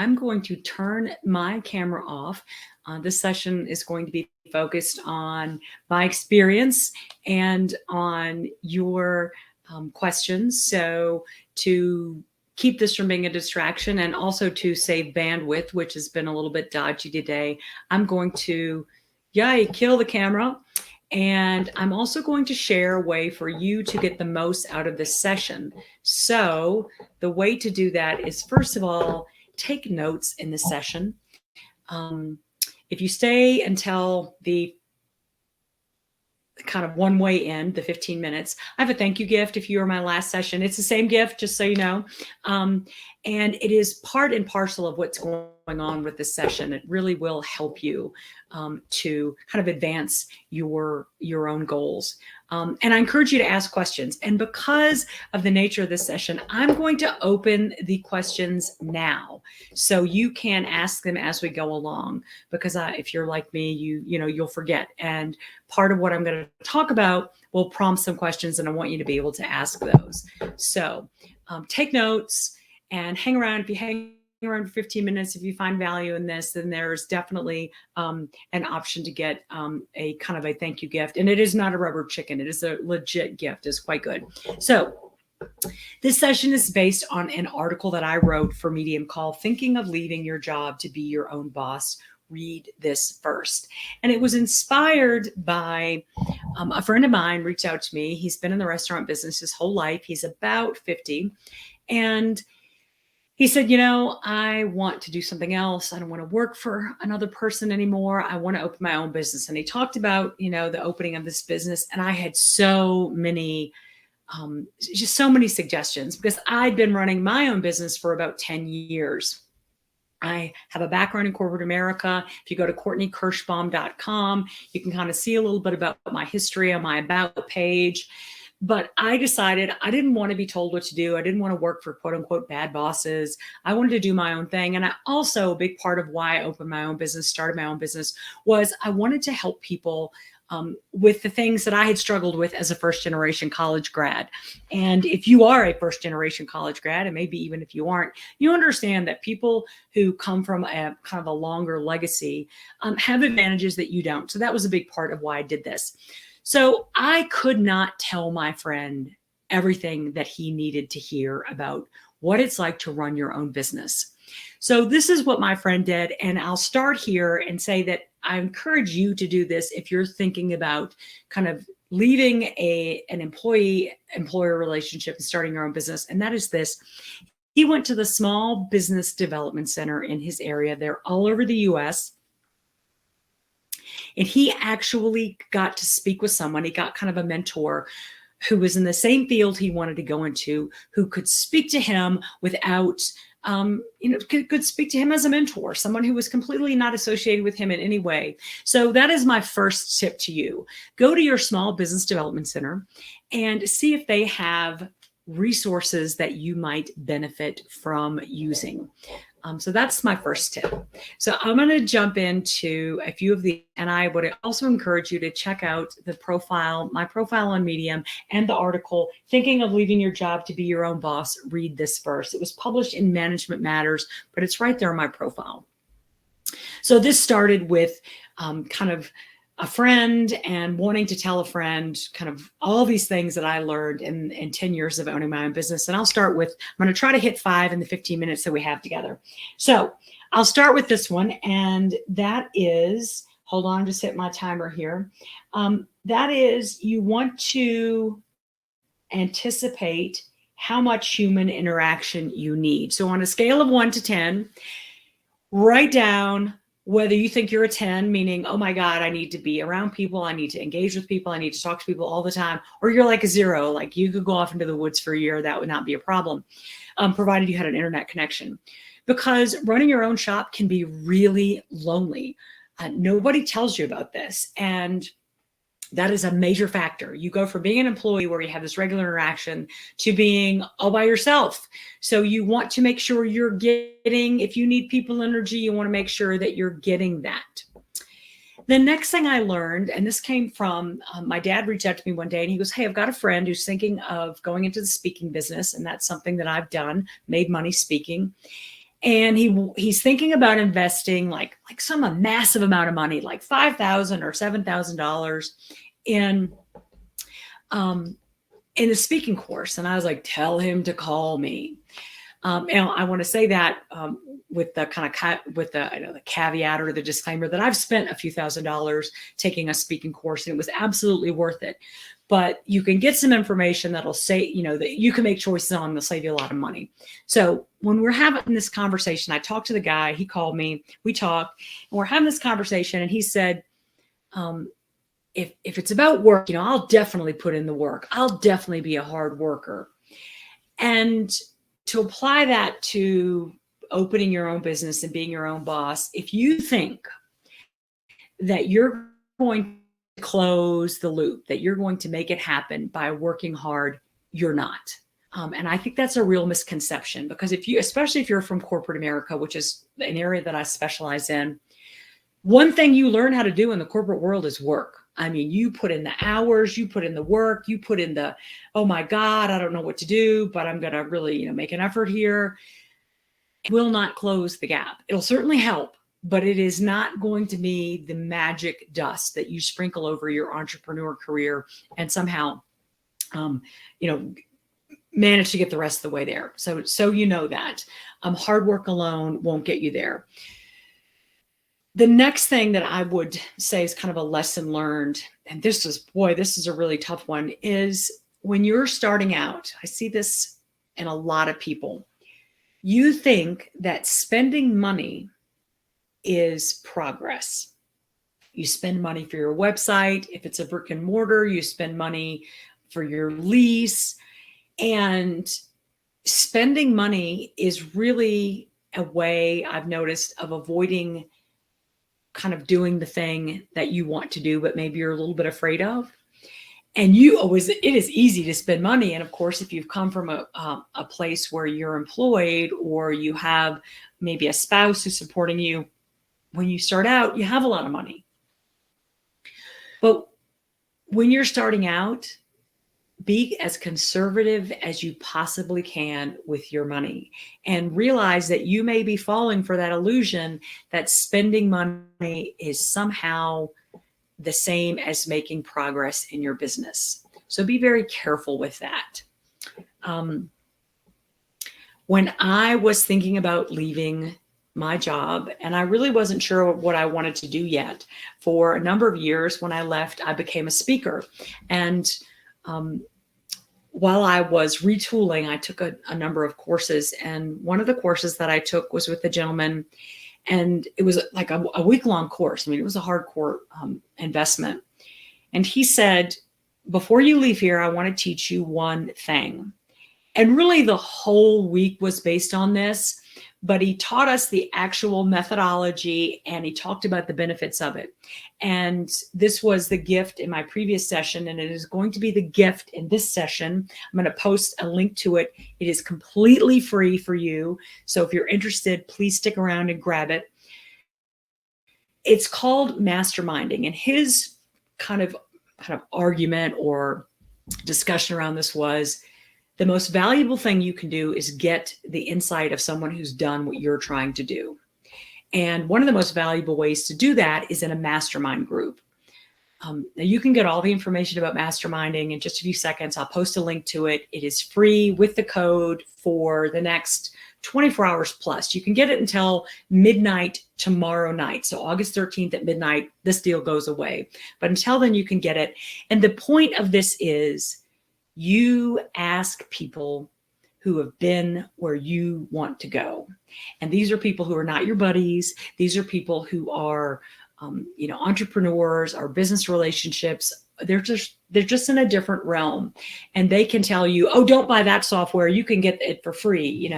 I'm going to turn my camera off. This session is going to be focused on my experience and on your questions. So to keep this from being a distraction and also to save bandwidth, which has been a little bit dodgy today, I'm going to, kill the camera. And I'm also going to share a way for you to get the most out of this session. So the way to do that is, first of all, take notes in the session. If you stay until the kind of one way in, the 15 minutes, I have a thank you gift if you were my last session. It's the same gift, just so you know. And it is part and parcel of what's going on with this session. It really will help you to kind of advance your own goals. And I encourage you to ask questions. And because of the nature of this session, I'm going to open the questions now, so you can ask them as we go along. Because if you're like me, you'll forget. And part of what I'm going to talk about will prompt some questions, and I want you to be able to ask those. So take notes and hang around. If you hang around for 15 minutes, if you find value in this, then there's definitely an option to get a kind of a thank you gift. And it is not a rubber chicken. It is a legit gift. It's quite good. So this session is based on an article that I wrote for Medium called Thinking of Leaving Your Job to Be Your Own Boss. Read this first. And it was inspired by a friend of mine reached out to me. He's been in the restaurant business his whole life. He's about 50. And he said, I want to do something else. I don't want to work for another person anymore. I want to open my own business. And he talked about, the opening of this business. And I had so many suggestions, because I'd been running my own business for about 10 years. I have a background in corporate America. If you go to CourtneyKirschbaum.com, you can kind of see a little bit about my history on my About page. But I decided I didn't want to be told what to do. I didn't want to work for quote unquote bad bosses. I wanted to do my own thing. And I also, a big part of why I opened my own business, started my own business, was I wanted to help people with the things that I had struggled with as a first generation college grad. And if you are a first generation college grad, and maybe even if you aren't, you understand that people who come from a kind of a longer legacy have advantages that you don't. So that was a big part of why I did this. So I could not tell my friend everything that he needed to hear about what it's like to run your own business. So this is what my friend did. And I'll start here and say that I encourage you to do this if you're thinking about kind of leaving an employee-employer relationship and starting your own business. And that is this. He went to the Small Business Development Center in his area. They're all over the US. And he actually got to speak with someone. He got kind of a mentor who was in the same field he wanted to go into, who could speak to him without, could speak to him as a mentor, someone who was completely not associated with him in any way. So that is my first tip to you. Go to your Small Business Development Center and see if they have resources that you might benefit from using. So that's my first tip. So I'm going to jump into a few of the, and I would also encourage you to check out the profile, my profile on Medium, and the article, Thinking of Leaving Your Job to Be Your Own Boss. Read this first. It was published in Management Matters, but it's right there in my profile. So this started with kind of a friend and wanting to tell a friend kind of all these things that I learned in 10 years of owning my own business. And I'll start with, I'm going to try to hit 5 in the 15 minutes that we have together. So I'll start with this one. And that is, hold on, just hit my timer here. That is, you want to anticipate how much human interaction you need. So on a scale of 1 to 10, write down whether you think you're a 10, meaning, oh my God, I need to be around people, I need to engage with people, I need to talk to people all the time, or you're like a 0, like you could go off into the woods for a year, that would not be a problem, provided you had an internet connection. Because running your own shop can be really lonely. Nobody tells you about this. And that is a major factor. You go from being an employee where you have this regular interaction to being all by yourself. So you want to make sure you're getting, if you need people energy, you want to make sure that you're getting that. The next thing I learned, and this came from my dad reached out to me one day and he goes, hey, I've got a friend who's thinking of going into the speaking business. And that's something that I've done, made money speaking. And he's thinking about investing like some a massive amount of money, like $5,000 or $7,000 in in a speaking course. And I was like, tell him to call me. And I want to say that with the with the, the caveat or the disclaimer that I've spent a few $1,000s taking a speaking course, and it was absolutely worth it. But you can get some information that'll say, that you can make choices on that'll save you a lot of money. So when we're having this conversation, I talked to the guy, he called me, we talked, and we're having this conversation, and he said, if it's about work, I'll definitely put in the work. I'll definitely be a hard worker. And to apply that to opening your own business and being your own boss, if you think that you're going to close the loop, that you're going to make it happen by working hard, you're not. And I think that's a real misconception, because especially if you're from corporate America, which is an area that I specialize in, one thing you learn how to do in the corporate world is work. I mean, you put in the hours, you put in the work, you put in the, oh my God, I don't know what to do, but I'm going to really, make an effort here. It will not close the gap. It'll certainly help, but it is not going to be the magic dust that you sprinkle over your entrepreneur career and somehow, manage to get the rest of the way there. So that hard work alone won't get you there. The next thing that I would say is kind of a lesson learned, and this is a really tough one, is when you're starting out, I see this in a lot of people. You think that spending money is progress. You spend money for your website. If it's a brick and mortar, you spend money for your lease. And spending money is really a way, I've noticed, of avoiding kind of doing the thing that you want to do, but maybe you're a little bit afraid of. And it is easy to spend money. And of course, if you've come from a place where you're employed, or you have maybe a spouse who's supporting you, when you start out, you have a lot of money. But when you're starting out, be as conservative as you possibly can with your money, and realize that you may be falling for that illusion that spending money is somehow the same as making progress in your business. So be very careful with that. When I was thinking about leaving my job, and I really wasn't sure what I wanted to do yet, for a number of years, when I left, I became a speaker. And while I was retooling, I took a number of courses. And one of the courses that I took was with a gentleman, and it was like a week-long course. I mean, it was a hardcore investment. And he said, before you leave here, I want to teach you one thing. And really the whole week was based on this, but he taught us the actual methodology, and he talked about the benefits of it. And this was the gift in my previous session, and it is going to be the gift in this session. I'm going to post a link to it. It is completely free for you. So if you're interested, please stick around and grab it. It's called masterminding. And his kind of argument or discussion around this was, the most valuable thing you can do is get the insight of someone who's done what you're trying to do. And one of the most valuable ways to do that is in a mastermind group. Now you can get all the information about masterminding in just a few seconds. I'll post a link to it. It is free with the code for the next 24 hours plus. You can get it until midnight tomorrow night. So August 13th at midnight, this deal goes away. But until then, you can get it. And the point of this is, you ask people who have been where you want to go. And these are people who are not your buddies. These are people who are, entrepreneurs or business relationships. They're just in a different realm, and they can tell you, oh, don't buy that software. You can get it for free,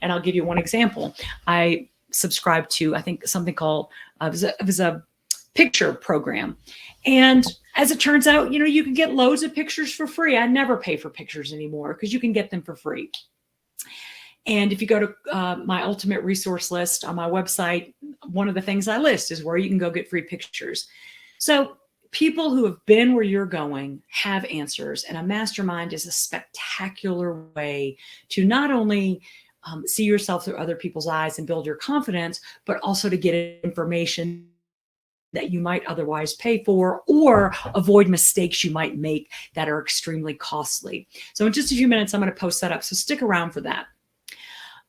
And I'll give you one example. I subscribe to, I think, something called, it was a picture program. And as it turns out, you can get loads of pictures for free. I never pay for pictures anymore because you can get them for free. And if you go to my ultimate resource list on my website, one of the things I list is where you can go get free pictures. So people who have been where you're going have answers. And a mastermind is a spectacular way to not only see yourself through other people's eyes and build your confidence, but also to get information that you might otherwise pay for, or avoid mistakes you might make that are extremely costly. So in just a few minutes, I'm going to post that up. So stick around for that.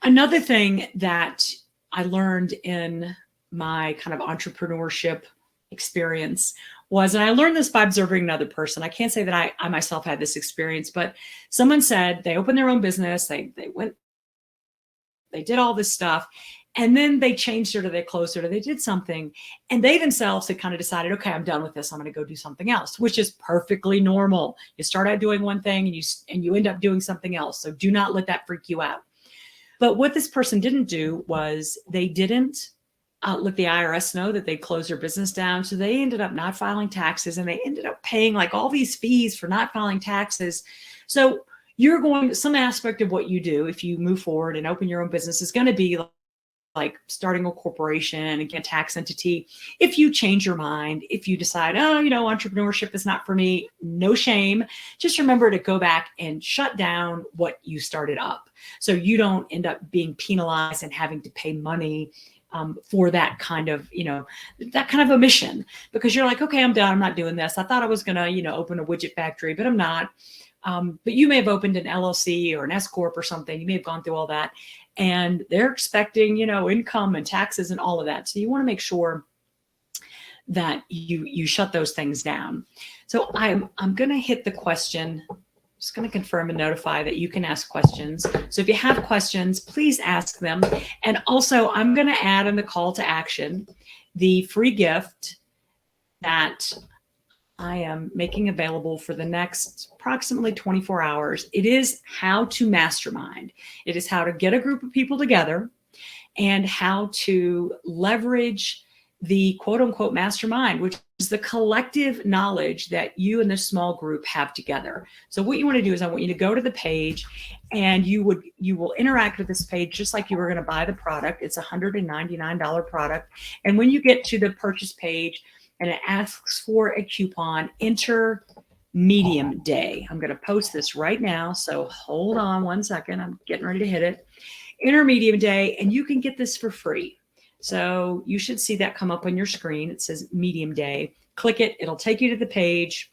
Another thing that I learned in my kind of entrepreneurship experience was, and I learned this by observing another person. I can't say that I myself had this experience, but someone said they opened their own business. They did all this stuff, and then they changed it, or they closed it, or they did something, and they themselves had kind of decided, okay, I'm done with this. I'm going to go do something else, which is perfectly normal. You start out doing one thing and you end up doing something else. So do not let that freak you out. But what this person didn't do was they didn't let the IRS know that they closed their business down. So they ended up not filing taxes, and they ended up paying like all these fees for not filing taxes. So some aspect of what you do if you move forward and open your own business is going to be like starting a corporation and get a tax entity. If you change your mind, if you decide, entrepreneurship is not for me, no shame. Just remember to go back and shut down what you started up, so you don't end up being penalized and having to pay money for that kind of omission, because you're like, okay, I'm done. I'm not doing this. I thought I was going to, open a widget factory, but I'm not. But you may have opened an LLC or an S Corp or something. You may have gone through all that, and they're expecting, income and taxes and all of that. So you want to make sure that you shut those things down. So I'm going to hit the question. Just going to confirm and notify that you can ask questions. So if you have questions, please ask them. And also, I'm going to add in the call to action the free gift that I am making available for the next approximately 24 hours. It is how to mastermind. It is how to get a group of people together and how to leverage the quote unquote mastermind, which is the collective knowledge that you and this small group have together. So what you want to do is I want you to go to the page, and you will interact with this page just like you were going to buy the product. It's a $199 product. And when you get to the purchase page, and it asks for a coupon, enter Medium Day. I'm going to post this right now, so hold on one second. I'm getting ready to hit it. Enter Medium Day, and you can get this for free. So you should see that come up on your screen. It says Medium Day. Click it. It'll take you to the page.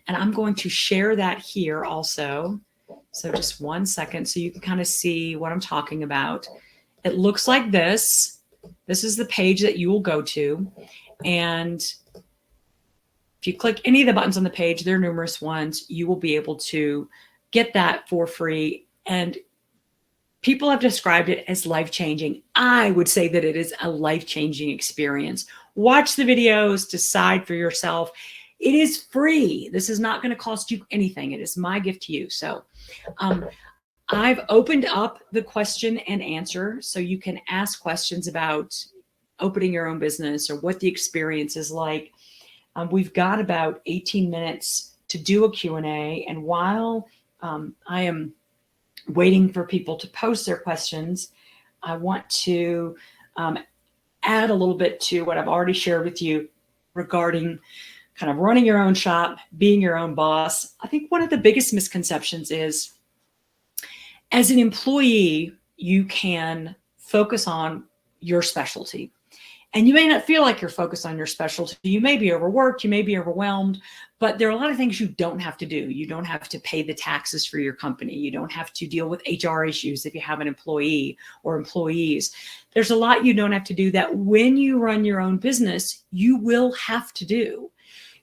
And I'm going to share that here also. So just one second so you can kind of see what I'm talking about. It looks like this. This is the page that you will go to. And if you click any of the buttons on the page, there are numerous ones, you will be able to get that for free. And people have described it as life-changing. I would say that it is a life-changing experience. Watch the videos, decide for yourself. It is free. This is not going to cost you anything. It is my gift to you. So I've opened up the question and answer, so you can ask questions about opening your own business or what the experience is like. We've got about 18 minutes to do a Q&A. And while I am waiting for people to post their questions, I want to add a little bit to what I've already shared with you regarding kind of running your own shop, being your own boss. I think one of the biggest misconceptions is, as an employee, you can focus on your specialty. And you may not feel like you're focused on your specialty. You may be overworked, you may be overwhelmed, but there are a lot of things you don't have to do. You don't have to pay the taxes for your company. You don't have to deal with HR issues if you have an employee or employees. There's a lot you don't have to do that when you run your own business, you will have to do.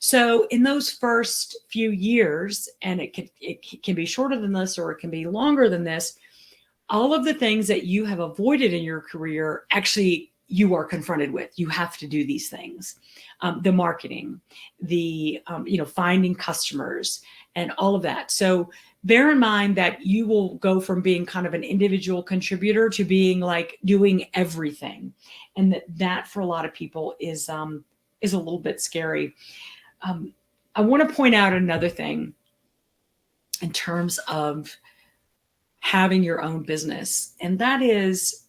So in those first few years, and it can be shorter than this or it can be longer than this, all of the things that you have avoided in your career, actually you are confronted with. You have to do these things. The marketing, the finding customers, and all of that. So bear in mind that you will go from being kind of an individual contributor to being like doing everything, and that for a lot of people is a little bit scary. I want to point out another thing in terms of having your own business, and that is,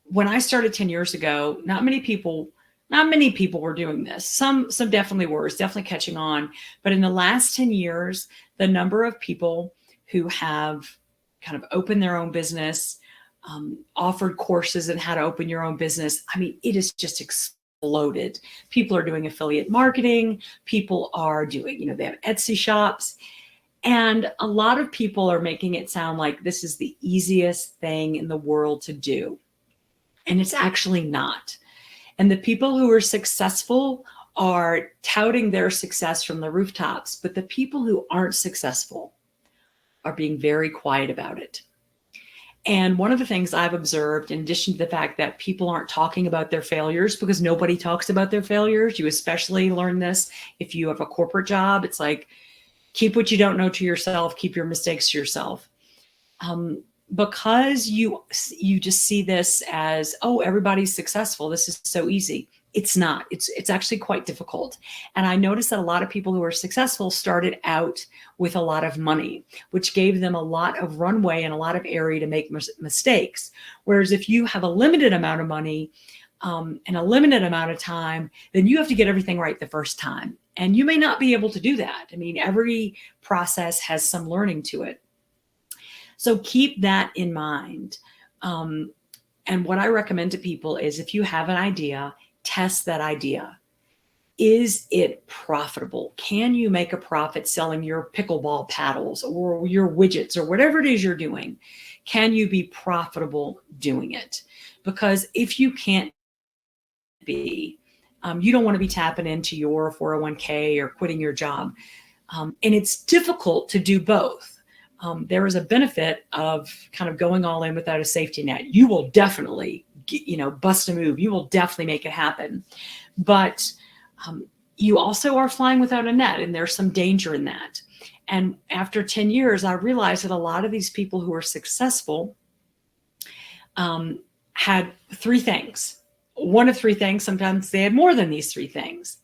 when I started 10 years ago, not many people were doing this. Some definitely were. It's definitely catching on. But in the last 10 years, the number of people who have kind of opened their own business, offered courses on how to open your own business. I mean, it is just exploded. People are doing affiliate marketing. People are doing, they have Etsy shops. And a lot of people are making it sound like this is the easiest thing in the world to do. And it's actually not. And the people who are successful are touting their success from the rooftops, but the people who aren't successful are being very quiet about it. And one of the things I've observed, in addition to the fact that people aren't talking about their failures, because nobody talks about their failures, you especially learn this if you have a corporate job. It's like, keep what you don't know to yourself, keep your mistakes to yourself. Because you just see this as, oh, everybody's successful, this is so easy. It's not. It's actually quite difficult. And I noticed that a lot of people who are successful started out with a lot of money, which gave them a lot of runway and a lot of area to make mistakes. Whereas if you have a limited amount of money and a limited amount of time, then you have to get everything right the first time. And you may not be able to do that. I mean, every process has some learning to it. So keep that in mind. And what I recommend to people is, if you have an idea, test that idea. Is it profitable? Can you make a profit selling your pickleball paddles or your widgets or whatever it is you're doing? Can you be profitable doing it? Because if you can't be, you don't want to be tapping into your 401k or quitting your job. And it's difficult to do both. There is a benefit of kind of going all in without a safety net. You will definitely, bust a move. You will definitely make it happen. But you also are flying without a net, and there's some danger in that. And after 10 years, I realized that a lot of these people who are successful had three things. One of three things. Sometimes they had more than these three things.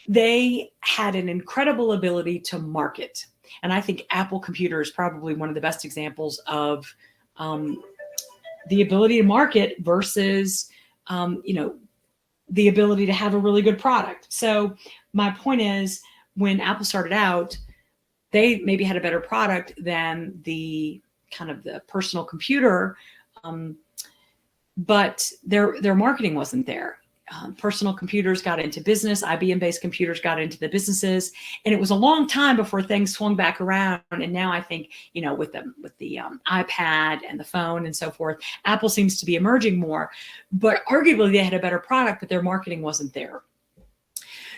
They had an incredible ability to market. And I think Apple Computer is probably one of the best examples of the ability to market versus, the ability to have a really good product. So my point is, when Apple started out, they maybe had a better product than the kind of the personal computer, but their marketing wasn't there. Personal computers got into business, IBM-based computers got into the businesses, and it was a long time before things swung back around. And now I think, with the iPad and the phone and so forth, Apple seems to be emerging more. But arguably, they had a better product, but their marketing wasn't there.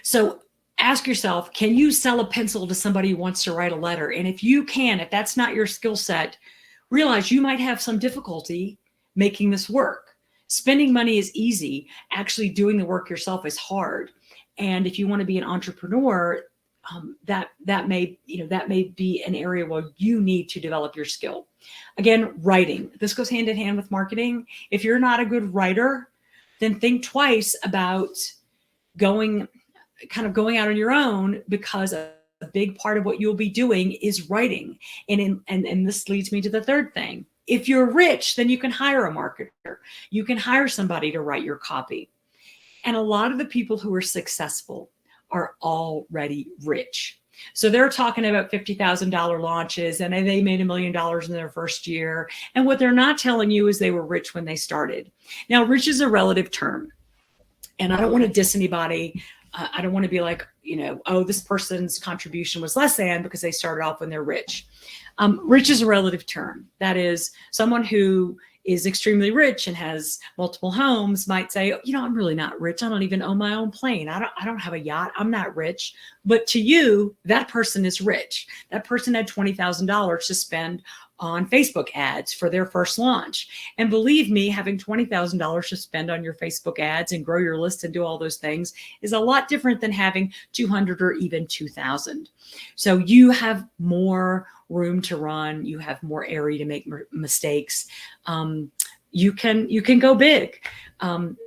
So ask yourself, can you sell a pencil to somebody who wants to write a letter? And if you can, if that's not your skill set, realize you might have some difficulty making this work. Spending money is easy. Actually doing the work yourself is hard. And if you want to be an entrepreneur, that may be an area where you need to develop your skill. Again, writing. This goes hand in hand with marketing. If you're not a good writer, then think twice about going out on your own, because a big part of what you'll be doing is writing. And this leads me to the third thing. If you're rich, then you can hire a marketer. You can hire somebody to write your copy. And a lot of the people who are successful are already rich. So they're talking about $50,000 launches, and they made $1 million in their first year. And what they're not telling you is they were rich when they started. Now, rich is a relative term. And I don't want to diss anybody. I don't want to be like, oh, this person's contribution was less than because they started off when they're rich. Rich is a relative term. That is, someone who is extremely rich and has multiple homes might say, I'm really not rich. I don't even own my own plane. I don't have a yacht. I'm not rich. But to you, that person is rich. That person had $20,000 to spend on Facebook ads for their first launch. And believe me, having $20,000 to spend on your Facebook ads and grow your list and do all those things is a lot different than having 200 or even 2,000. So you have more room to run. You have more area to make mistakes. You can go big.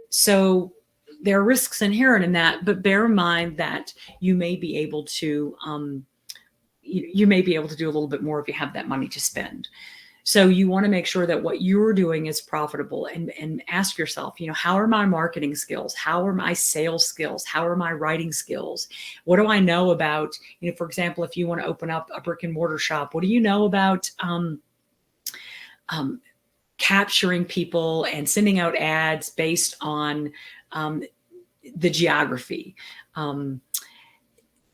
So there are risks inherent in that, but bear in mind that you may be able to do a little bit more if you have that money to spend. So you want to make sure that what you're doing is profitable, and ask yourself, how are my marketing skills? How are my sales skills? How are my writing skills? What do I know about, for example, if you want to open up a brick and mortar shop, what do you know about capturing people and sending out ads based on the geography.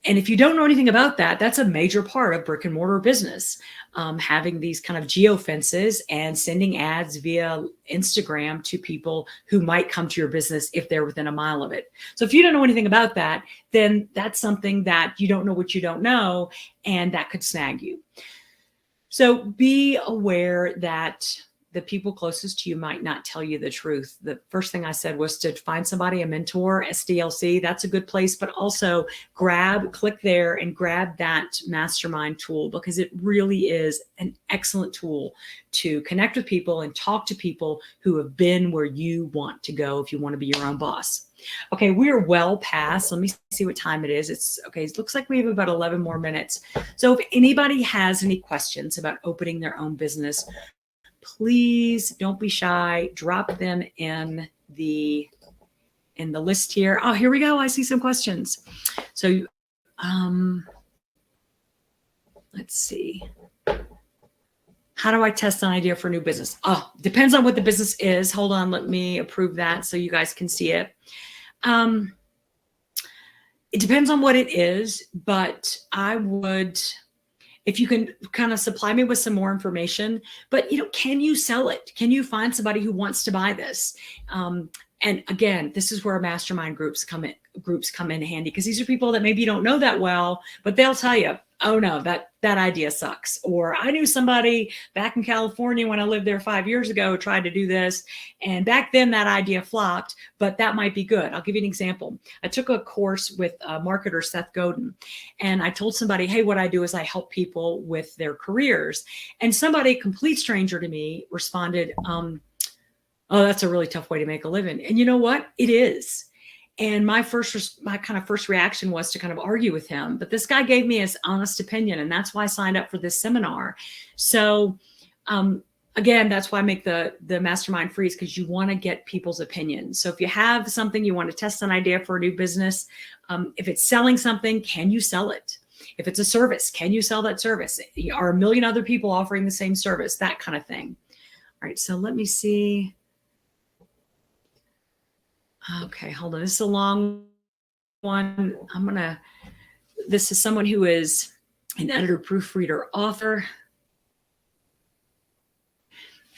And if you don't know anything about that, that's a major part of brick and mortar business, having these kind of geofences and sending ads via Instagram to people who might come to your business if they're within a mile of it. So if you don't know anything about that, then that's something that you don't know what you don't know, and that could snag you. So be aware that the people closest to you might not tell you the truth. The first thing I said was to find somebody, a mentor, SDLC. That's a good place, but also click there and grab that mastermind tool, because it really is an excellent tool to connect with people and talk to people who have been where you want to go if you want to be your own boss. Okay, we are well past. Let me see what time it is. It's okay. It looks like we have about 11 more minutes. So if anybody has any questions about opening their own business, please don't be shy. Drop them in the list here. Oh, here we go. I see some questions. So let's see. How do I test an idea for a new business? Oh, depends on what the business is. Hold on. Let me approve that so you guys can see it. It depends on what it is, but I would, if you can kind of supply me with some more information, but can you sell it? Can you find somebody who wants to buy this? And again, this is where mastermind groups come in handy, because these are people that maybe you don't know that well, but they'll tell you, oh no, that idea sucks. Or I knew somebody back in California when I lived there 5 years ago, tried to do this. And back then that idea flopped, but that might be good. I'll give you an example. I took a course with marketer Seth Godin, and I told somebody, hey, what I do is I help people with their careers. And somebody, complete stranger to me, responded, oh, that's a really tough way to make a living. And you know what? It is. And my kind of first reaction was to kind of argue with him, but this guy gave me his honest opinion, and that's why I signed up for this seminar. So again, that's why I make the mastermind freeze, because you want to get people's opinions. So if you have something, you want to test an idea for a new business, if it's selling something, can you sell it? If it's a service, can you sell that service? Are a million other people offering the same service? That kind of thing. All right, so let me see. Okay, hold on. This is a long one. This is someone who is an editor, proofreader, author.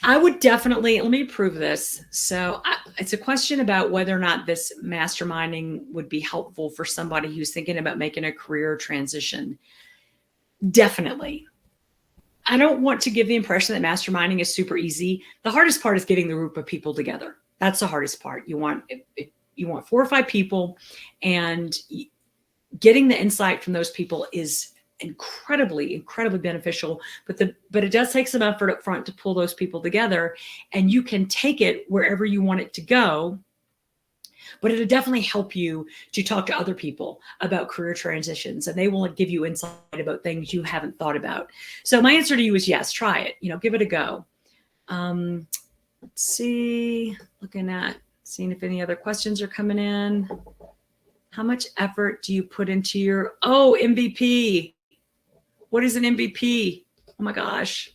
I would definitely, let me prove this. So it's a question about whether or not this masterminding would be helpful for somebody who's thinking about making a career transition. Definitely. I don't want to give the impression that masterminding is super easy. The hardest part is getting the group of people together. That's the hardest part. You want 4 or 5 people, and getting the insight from those people is incredibly, incredibly beneficial. But it does take some effort up front to pull those people together, and you can take it wherever you want it to go. But it'll definitely help you to talk to other people about career transitions, and they will give you insight about things you haven't thought about. So my answer to you is yes, try it. Give it a go. Let's see, seeing if any other questions are coming in. How much effort do you put into your, MVP? What is an MVP? Oh my gosh.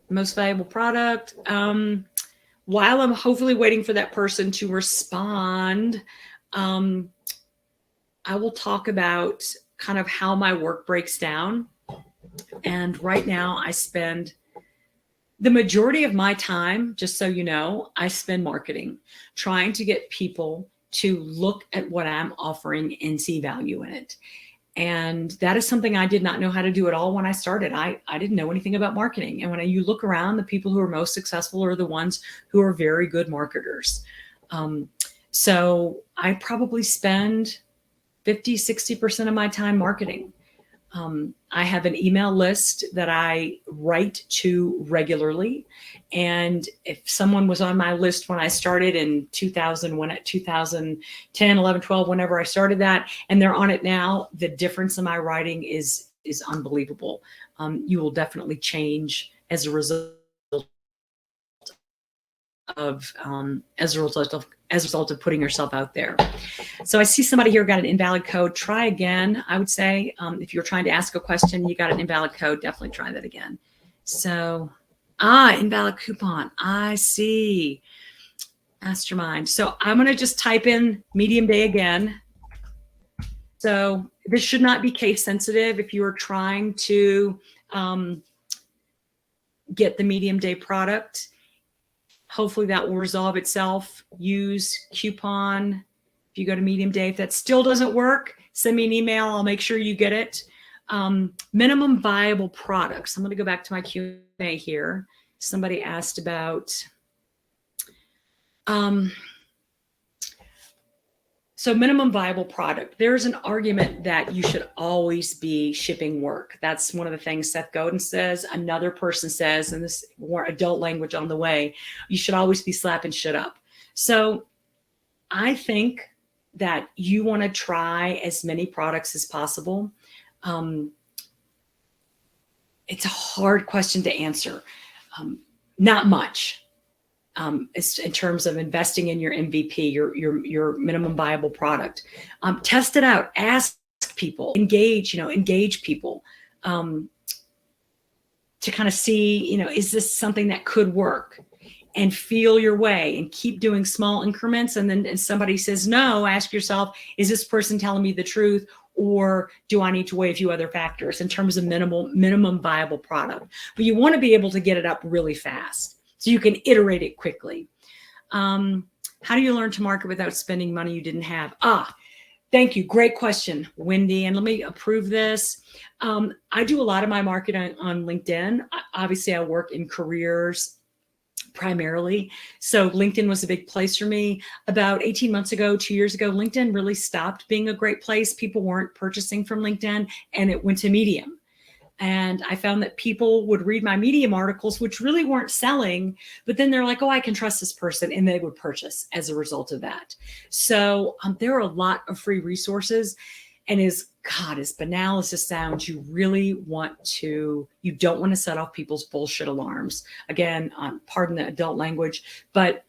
Most valuable product. While I'm hopefully waiting for that person to respond, I will talk about kind of how my work breaks down. And right now I spend the majority of my time, just so you know, I spend marketing, trying to get people to look at what I'm offering and see value in it. And that is something I did not know how to do at all when I started. I didn't know anything about marketing. And when you look around, the people who are most successful are the ones who are very good marketers. So I probably spend 50-60% of my time marketing. I have an email list that I write to regularly. And if someone was on my list when I started in 2010, 11, 12, whenever I started that, and they're on it now, the difference in my writing is unbelievable. You will definitely change as a result of as a result of putting yourself out there. So I see somebody here got an invalid code. Try again. I would say if you're trying to ask a question, you got an invalid code, definitely try that again. So invalid coupon. I see. Mastermind. So I'm going to just type in medium day again. So this should not be case sensitive if you are trying to get the medium day product. Hopefully that will resolve itself. Use coupon. If you go to medium day, if that still doesn't work, send me an email. I'll make sure you get it. Minimum viable products. I'm going to go back to my Q&A here. Somebody asked about so minimum viable product. There's an argument that you should always be shipping work. That's one of the things Seth Godin says. Another person says, and this more adult language on the way, you should always be slapping shit up. So I think that you want to try as many products as possible. It's a hard question to answer. Not much. It's in terms of investing in your MVP, your minimum viable product. Test it out. Ask people. Engage people to kind of see, is this something that could work? And feel your way and keep doing small increments. And then if somebody says no, ask yourself, is this person telling me the truth? Or do I need to weigh a few other factors in terms of minimum viable product? But you want to be able to get it up really fast so you can iterate it quickly. How do you learn to market without spending money you didn't have? Thank you. Great question, Wendy. And let me approve this. I do a lot of my marketing on LinkedIn. Obviously, I work in careers primarily. So LinkedIn was a big place for me. About 18 months ago, 2 years ago, LinkedIn really stopped being a great place. People weren't purchasing from LinkedIn and it went to Medium. And I found that people would read my Medium articles, which really weren't selling, but then they're like, oh, I can trust this person. And they would purchase as a result of that. So there are a lot of free resources. And as banal as this sounds, you don't want to set off people's bullshit alarms. Again, pardon the adult language, but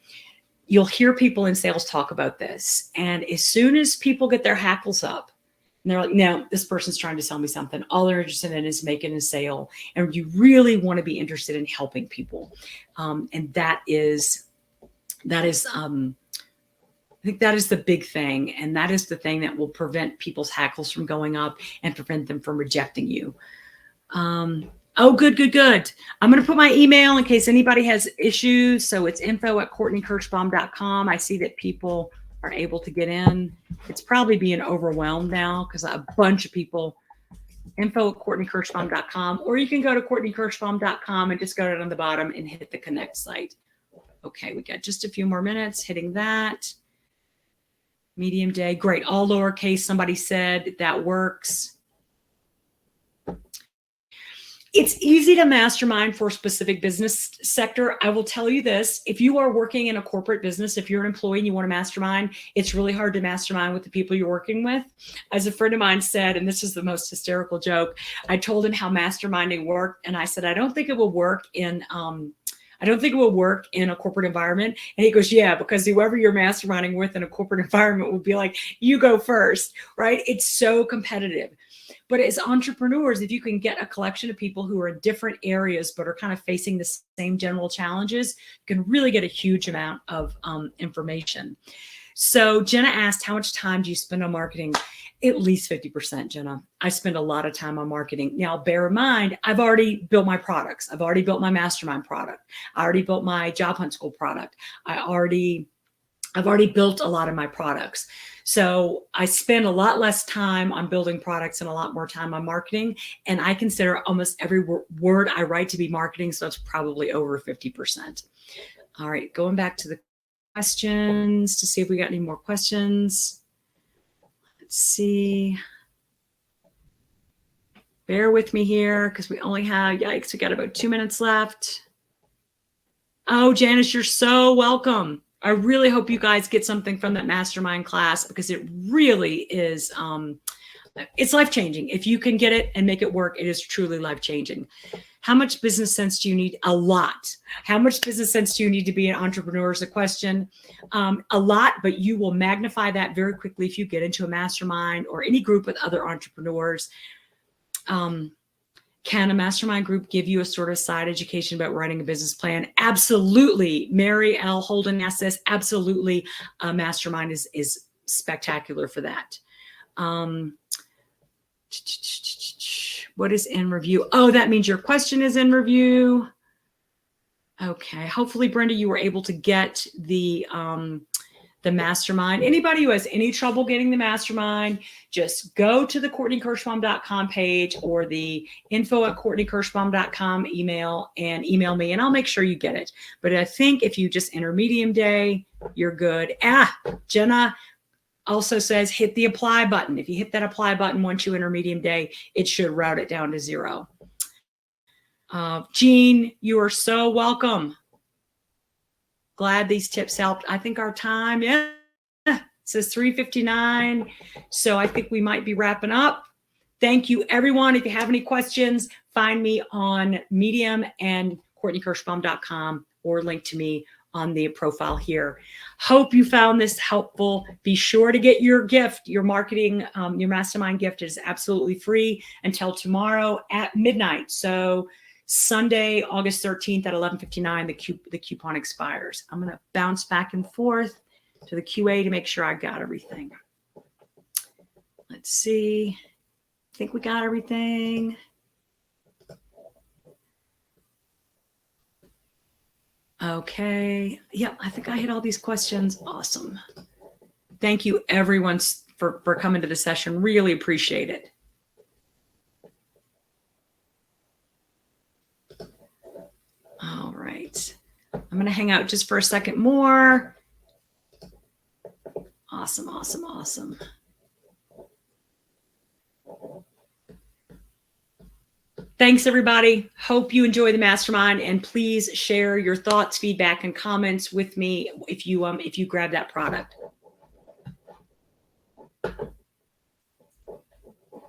you'll hear people in sales talk about this. And as soon as people get their hackles up, and they're like, no, this person's trying to sell me something. All they're interested in is making a sale. And you really want to be interested in helping people. And I think that is the big thing. And that is the thing that will prevent people's hackles from going up and prevent them from rejecting you. Good. I'm going to put my email in case anybody has issues. So it's info@CourtneyKirschbaum.com. I see that people are able to get in. It's probably being overwhelmed now because a bunch of people. info@CourtneyKirschbaum.com, or you can go to CourtneyKirschbaum.com and just go down on the bottom and hit the connect site. Okay, we got just a few more minutes hitting that. Medium day, great. All lowercase, somebody said that works. It's easy to mastermind for a specific business sector. I will tell you this, if you are working in a corporate business, if you're an employee and you want to mastermind, it's really hard to mastermind with the people you're working with. As a friend of mine said, and this is the most hysterical joke, I told him how masterminding worked. And I said, I don't think it will work in a corporate environment. And he goes, yeah, because whoever you're masterminding with in a corporate environment will be like, you go first, right? It's so competitive. But as entrepreneurs, if you can get a collection of people who are in different areas, but are kind of facing the same general challenges, you can really get a huge amount of information. So Jenna asked, how much time do you spend on marketing? At least 50%, Jenna. I spend a lot of time on marketing. Now, bear in mind, I've already built my products. I've already built my mastermind product. I already built my job hunt school product. I've already built a lot of my products. So I spend a lot less time on building products and a lot more time on marketing. And I consider almost every word I write to be marketing. So it's probably over 50%. All right, going back to the questions to see if we got any more questions. Let's see. Bear with me here because we only have, yikes, we got about 2 minutes left. Oh, Janice, you're so welcome. I really hope you guys get something from that mastermind class because it really is, it's life-changing. If you can get it and make it work, it is truly life-changing. How much business sense do you need? A lot. How much business sense do you need to be an entrepreneur is a question. A lot, but you will magnify that very quickly if you get into a mastermind or any group with other entrepreneurs. Can a mastermind group give you a sort of side education about writing a business plan? Absolutely. Mary L. Holden asked this. Absolutely. A mastermind is spectacular for that. What is in review? Oh, that means your question is in review. Okay. Hopefully, Brenda, you were able to get the mastermind. Anybody who has any trouble getting the mastermind, just go to the CourtneyKirschbaum.com page or the info@CourtneyKirschbaum.com email and email me, and I'll make sure you get it. But I think if you just enter medium day, you're good. Jenna also says hit the apply button. If you hit that apply button once you enter medium day, it should route it down to 0. Jean, you are so welcome. Glad these tips helped. I think our time, it says 3:59. So I think we might be wrapping up. Thank you, everyone. If you have any questions, find me on Medium and CourtneyKirschbaum.com or link to me on the profile here. Hope you found this helpful. Be sure to get your gift, your marketing, your mastermind gift is absolutely free until tomorrow at midnight. So Sunday, August 13th at 11:59, the coupon expires. I'm going to bounce back and forth to the QA to make sure I got everything. Let's see. I think we got everything. Okay. Yep, I think I hit all these questions. Awesome. Thank you, everyone, for coming to the session. Really appreciate it. All right. I'm going to hang out just for a second more. Awesome, awesome, awesome. Thanks, everybody. Hope you enjoy the mastermind, and please share your thoughts, feedback, and comments with me if you grab that product.